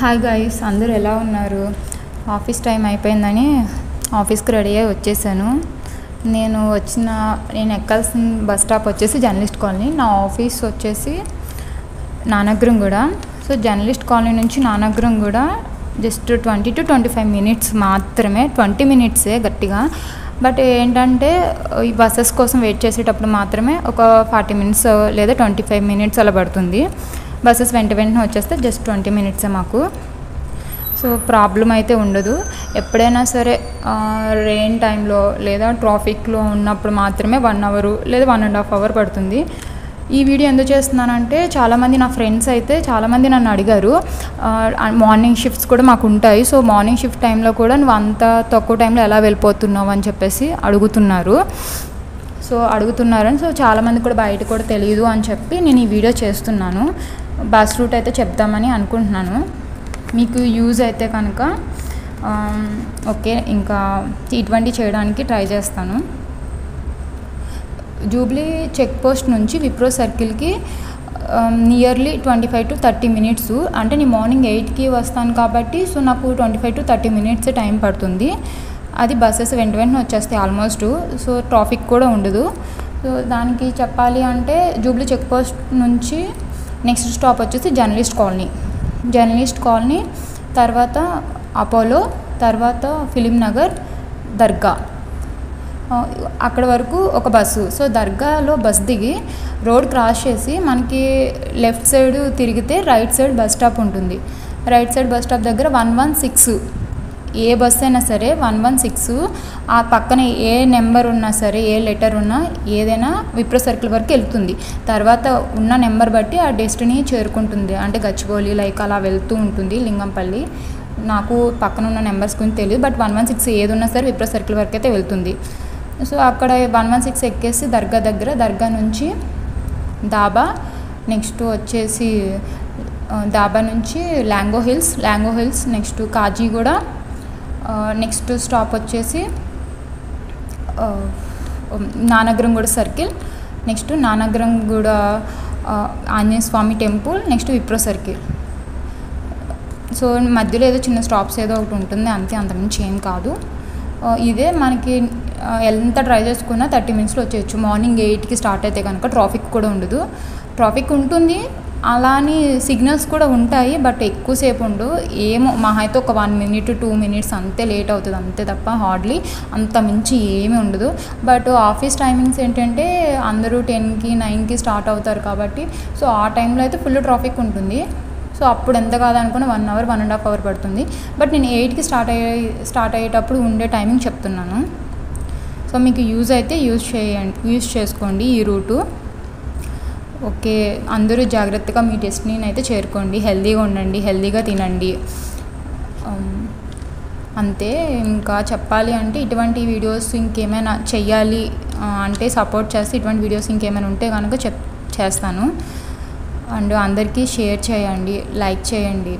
Hi guys, అందరూ ఎలా ఉన్నారు? ఆఫీస్ టైం అయిపోయిందని ఆఫీస్కి రెడీ అయ్యి వచ్చేసాను. నేను ఎక్కాల్సిన బస్ స్టాప్ వచ్చేసి జర్నలిస్ట్ కాలనీ. నా ఆఫీస్ వచ్చేసి నానక్రామ్గూడ. సో జర్నలిస్ట్ కాలనీ నుంచి నానక్రామ్గూడ జస్ట్ 20 to 25 minutes మాత్రమే. 20 minutes గట్టిగా. బట్ ఏంటంటే ఈ బస్సెస్ కోసం వెయిట్ చేసేటప్పుడు మాత్రమే ఒక 40 minutes లేదా 25 minutes అలా పడుతుంది. బస్సెస్ వెంటనే వచ్చేస్తే జస్ట్ 20 minutes మాకు. సో ప్రాబ్లం అయితే ఉండదు. ఎప్పుడైనా సరే రెయిన్ టైంలో లేదా ట్రాఫిక్లో ఉన్నప్పుడు మాత్రమే 1 hour లేదా 1.5 hours పడుతుంది. ఈ వీడియో ఎందుకు చేస్తున్నానంటే చాలామంది నా ఫ్రెండ్స్ అయితే చాలామంది నన్ను అడిగారు, మార్నింగ్ షిఫ్ట్స్ కూడా మాకు ఉంటాయి, సో మార్నింగ్ షిఫ్ట్ టైంలో కూడా నువ్వు అంత తక్కువ టైంలో ఎలా వెళ్ళిపోతున్నావు అని చెప్పేసి అడుగుతున్నారని. సో చాలామంది కూడా బయట కూడా తెలియదు అని చెప్పి నేను ఈ వీడియో చేస్తున్నాను. బస్ రూట్ అయితే చెప్తామని అనుకుంటున్నాను. మీకు యూజ్ అయితే కనుక ఓకే, ఇంకా ఇటువంటి చేయడానికి ట్రై చేస్తాను. జూబ్లీ చెక్ పోస్ట్ నుంచి విప్రో సర్కిల్కి నియర్లీ 25 to 30 minutes. అంటే నేను మార్నింగ్ 8కి వస్తాను కాబట్టి సో నాకు 25 to 30 minutes టైం పడుతుంది. అది బస్సెస్ వెంటనే వచ్చేస్తాయి ఆల్మోస్ట్. సో ట్రాఫిక్ కూడా ఉండదు. సో దానికి చెప్పాలి అంటే జూబ్లీ చెక్ పోస్ట్ నుంచి నెక్స్ట్ స్టాప్ వచ్చేసి జర్నలిస్ట్ కాలనీ, తర్వాత అపోలో, తర్వాత ఫిలిం నగర్, దర్గా, అక్కడ వరకు ఒక బస్సు. సో దర్గాలో బస్ దిగి రోడ్ క్రాస్ చేసి మనకి లెఫ్ట్ సైడ్ తిరిగితే రైట్ సైడ్ బస్ స్టాప్ ఉంటుంది. రైట్ సైడ్ బస్ స్టాప్ దగ్గర 116, ఏ బస్ అయినా సరే 116, ఆ పక్కన ఏ నెంబర్ ఉన్నా సరే, ఏ లెటర్ ఉన్నా ఏదైనా విప్రో సర్కిల్ వరకు వెళ్తుంది. తర్వాత ఉన్న నెంబర్ బట్టి ఆ డెస్టినీ చేరుకుంటుంది. అంటే గచ్చిబౌలి లైక్ అలా వెళ్తూ ఉంటుంది. లింగంపల్లి, నాకు పక్కన ఉన్న నెంబర్స్ గురించి తెలియదు, బట్ 116 ఏది ఉన్నా సరే విప్రో సర్కిల్ వరకు అయితే వెళ్తుంది. సో అక్కడ 116 ఎక్కేసి దర్గా నుంచి దాబా, నెక్స్ట్ వచ్చేసి దాబా నుంచి Lanco Hills, next Kajiguda, next stop వచ్చేసి Nanakramguda circle, next Nanakramguda Anjaneya Swamy temple, next Wipro circle. So మధ్యలో ఏదో చిన్న స్టాప్స్ ఏదో ఒకటి ఉంటుంది అంతే, అంతకుమించి ఏం కాదు. ఇదే మనకి ఎంత ట్రై చేసుకున్నా 30 minutesలో వచ్చేయచ్చు. మార్నింగ్ 8కి స్టార్ట్ అయితే కనుక ట్రాఫిక్ కూడా ఉండదు. ట్రాఫిక్ ఉంటుంది, అలానే సిగ్నల్స్ కూడా ఉంటాయి, బట్ ఎక్కువసేపు ఉండవు. ఏమో మహా అయితే ఒక 1 minute 2 minutes అంతే లేట్ అవుతుంది, అంతే తప్ప హార్డ్లీ అంత మించి ఏమీ ఉండదు. బట్ ఆఫీస్ టైమింగ్స్ ఏంటంటే అందరూ 10కి 9కి స్టార్ట్ అవుతారు కాబట్టి సో ఆ టైంలో అయితే ఫుల్ ట్రాఫిక్ ఉంటుంది. సో అప్పుడు ఎంత కాదనుకున్న 1 hour 1.5 hours పడుతుంది. బట్ నేను 8కి స్టార్ట్ అయ్యేటప్పుడు ఉండే టైమింగ్ చెప్తున్నాను. సో మీకు యూజ్ అయితే యూజ్ చేసుకోండి ఈ రూటు. ఓకే, అందరూ జాగ్రత్తగా మీ డెస్టినీని అయితే చేరుకోండి. హెల్తీగా ఉండండి, హెల్తీగా తినండి. అంతే. ఇంకా చెప్పాలి అంటే ఇటువంటి వీడియోస్ ఇంకేమైనా చెయ్యాలి అంటే సపోర్ట్ చేస్తే ఇటువంటి వీడియోస్ ఇంకేమైనా ఉంటే కనుక చేస్తాను. అండ్ అందరికీ షేర్ చేయండి, లైక్ చేయండి.